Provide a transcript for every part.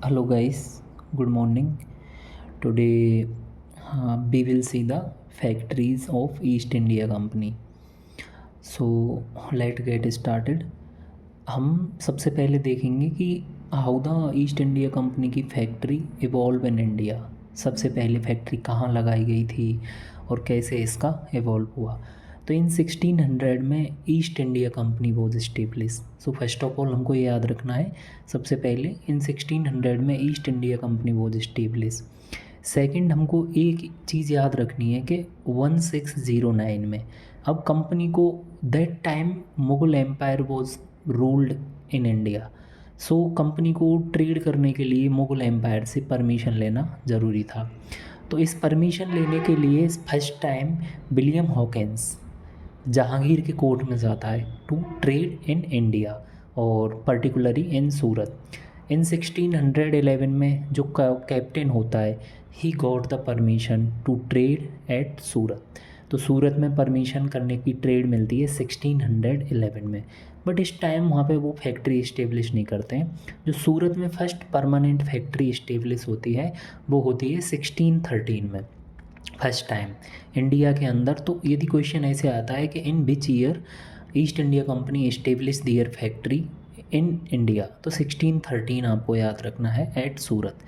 Hello guys, good morning. Today we will see the factories of East India Company. So let's get started. हम सबसे पहले देखेंगे कि how the east India company की factory evolve in India. सबसे पहले factory कहाँ लगाई गई थी और कैसे इसका इवॉल्व हुआ। तो इन 1600 में East India company was establish. So first of all हमको ये याद रखना है, सबसे पहले इन 1600 में East India company was establish. Second, हमको एक चीज़ याद रखनी है कि 1609 में, अब कंपनी को that time Mughal empire was ruled in India. So company को ट्रेड करने के लिए मुगल एम्पायर से परमिशन लेना ज़रूरी था। तो इस परमिशन लेने के लिए first time William Hawkins Jahangir के कोर्ट में जाता है टू ट्रेड इन इंडिया और पर्टिकुलरली इन सूरत। इन 1611 में जो कैप्टन होता है, he got the permission to trade at Surat. तो सूरत में परमिशन करने की ट्रेड मिलती है 1611 में। बट इस टाइम वहाँ पे वो फैक्ट्री इस्टेब्लिश नहीं करते हैं। जो सूरत में फर्स्ट परमानेंट फैक्ट्री इस्टेब्लिश होती है वो होती है 1613 में, फर्स्ट टाइम इंडिया के अंदर। तो यदि क्वेश्चन ऐसे आता है कि in which year East India Company establish their factory in India, तो 1613 आपको याद रखना है एट सूरत।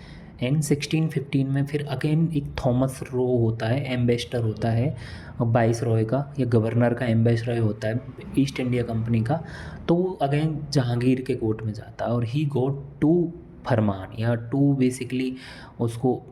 एंड 1615 में फिर अगेन एक थॉमस रो होता है, एम्बेसडर होता है वाइस रॉय का या गवर्नर का एम्बेसडर होता है ईस्ट इंडिया कंपनी का। तो वो अगेन जहांगीर के कोर्ट में जाता है और ही गोट टू फरमान या टू बेसिकली उसको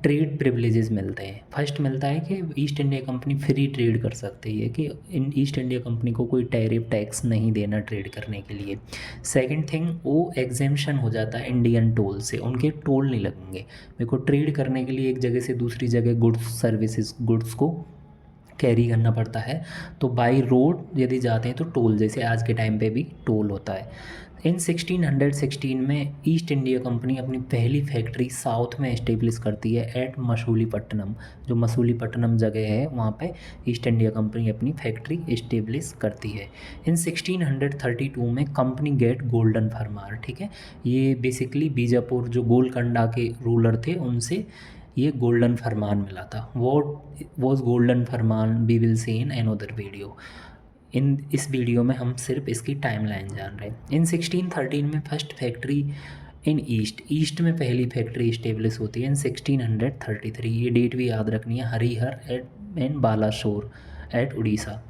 ट्रेड प्रिविलेजेस मिलते हैं। फर्स्ट मिलता है कि east India company free trade कर सकती है, कि इन ईस्ट इंडिया कंपनी को कोई टैरिफ टैक्स नहीं देना ट्रेड करने के लिए। सेकंड थिंग, वो एग्जेम्पशन हो जाता है इंडियन टोल से, उनके टोल नहीं लगेंगे। मेरे को ट्रेड करने के लिए एक जगह से दूसरी जगह गुड्स सर्विसेज गुड्स को कैरी करना पड़ता है। तो बाई रोड यदि जाते हैं तो टोल, जैसे आज के टाइम पे भी टोल होता है। इन 1616 में ईस्ट इंडिया कंपनी अपनी पहली फैक्ट्री साउथ में इस्टेब्लिश करती है एट मसूलीपट्टनम। जो मसूलीपट्टनम जगह है वहाँ पे ईस्ट इंडिया कंपनी अपनी फैक्ट्री इस्टेब्लिश करती है। इन 1632 में कंपनी गेट गोल्डन फरमान, ठीक है, ये बेसिकली बीजापुर जो गोलकंडा के रूलर थे उनसे ये गोल्डन फरमान मिला था। वॉट वॉज गोल्डन फरमान we will see in another video. इस वीडियो में हम सिर्फ इसकी टाइमलाइन जान रहे हैं। इन 1613 में फर्स्ट फैक्ट्री इन ईस्ट में पहली फैक्ट्री इस्टेब्लिश होती है इन 1633। ये डेट भी याद रखनी है। Harihar at in Balasore at Orissa.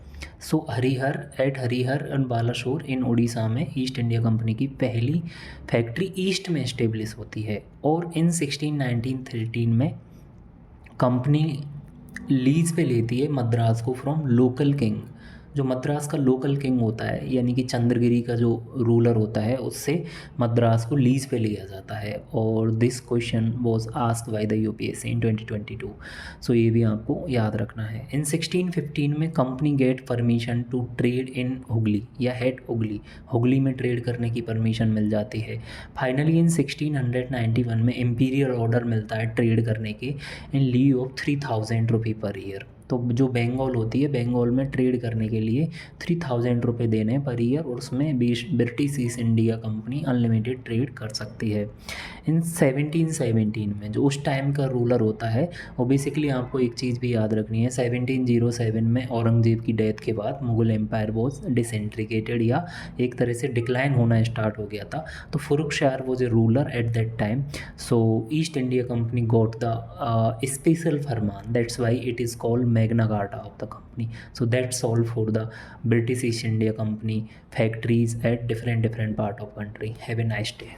So Harihar and Balasore in Orissa में ईस्ट इंडिया कंपनी की पहली फैक्ट्री ईस्ट में इस्टेब्लिश होती है। और इन 1613 में कंपनी लीज पे लेती है मद्रास को फ्रॉम लोकल किंग। जो मद्रास का लोकल किंग होता है यानी कि चंद्रगिरी का जो रूलर होता है, उससे मद्रास को लीज पे लिया जाता है। और this question was asked by the UPSC in 2022। So ये भी आपको याद रखना है। इन 1615 में company get permission to trade in Hooghly या हेड हुगली में ट्रेड करने की परमिशन मिल जाती है। फाइनली इन 1691 में इम्पीरियल ऑर्डर मिलता है ट्रेड करने के इन लीव ऑफ 3000 रुपये पर ईयर। तो जो बंगाल होती है, बंगाल में ट्रेड करने के लिए 3000 रुपये देने पर ईयर, और उसमें British east India company unlimited trade कर सकती है। इन 1717 में जो उस टाइम का रूलर होता है, वो बेसिकली आपको एक चीज़ भी याद रखनी है, 1707 में औरंगजेब की डेथ के बाद मुगल एम्पायर वॉज डिसइंटीग्रेटेड या एक तरह से डिक्लाइन होना स्टार्ट हो गया था। तो Farrukhshah was a ruler at that time. So East India Company got the special farman, that's why it is called Magna Carta of the company. So that's all for the British East India Company factories at different part of country. Have a nice day.